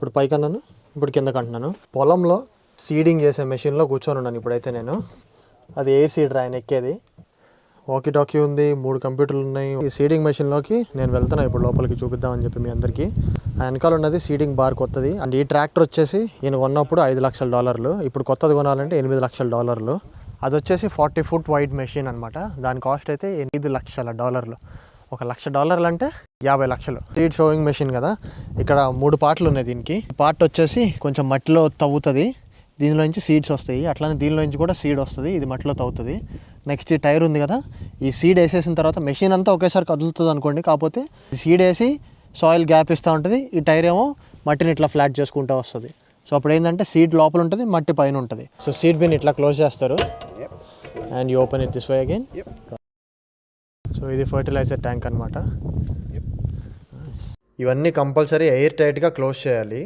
ఇప్పుడు పైకి అన్నాను, ఇప్పుడు కిందకి అంటున్నాను. పొలంలో సీడింగ్ చేసే మెషిన్లో కూర్చొని ఉన్నాను ఇప్పుడైతే నేను. అది ఏ సీడర్ ఆయన ఎక్కేది. వాకీ టాకీ ఉంది, 3 కంప్యూటర్లు ఉన్నాయి. ఈ సీడింగ్ మెషిన్లోకి నేను వెళ్తున్నాను ఇప్పుడు లోపలికి చూపిద్దామని చెప్పి మీ అందరికీ. ఆ వెనకాల ఉన్నది సీడింగ్ బార్ కొత్తది. అండ్ ఈ ట్రాక్టర్ వచ్చేసి ఈయన కొన్నప్పుడు $5 లక్షలు, ఇప్పుడు కొత్తది కొనాలంటే $8 లక్షలు. అది వచ్చేసి 40 ఫుట్ వైడ్ మెషిన్ అనమాట. దాని కాస్ట్ అయితే $8 లక్షలు. $1 లక్ష అంటే 50 లక్షలు. సీడ్ షోయింగ్ మెషిన్ కదా. ఇక్కడ 3 పార్ట్లు ఉన్నాయి దీనికి. పార్ట్ వచ్చేసి కొంచెం మట్టిలో తవ్వుతుంది, దీనిలో నుంచి సీడ్స్ వస్తాయి. అట్లానే దీనిలో నుంచి కూడా సీడ్ వస్తుంది, ఇది మట్టిలో తవ్వుతుంది. నెక్స్ట్ ఈ టైర్ ఉంది కదా, ఈ సీడ్ వేసేసిన తర్వాత మెషిన్ అంతా ఒకేసారి కదులుతుంది అనుకోండి. కాకపోతే సీడ్ వేసి సాయిల్ గ్యాప్ ఇస్తూ ఉంటుంది, ఈ టైర్ ఏమో మట్టిని ఇట్లా ఫ్లాట్ చేసుకుంటూ వస్తుంది. సో అప్పుడు ఏంటంటే సీడ్ లోపల ఉంటుంది, మట్టి పైన ఉంటుంది. సో సీడ్ బిన్ ఇట్లా క్లోజ్ చేస్తారు and you open it this way again. So ఇది ఫర్టిలైజర్ ట్యాంక్ అనమాట. ఇవన్నీ కంపల్సరీ ఎయిర్ టైట్గా క్లోజ్ చేయాలి.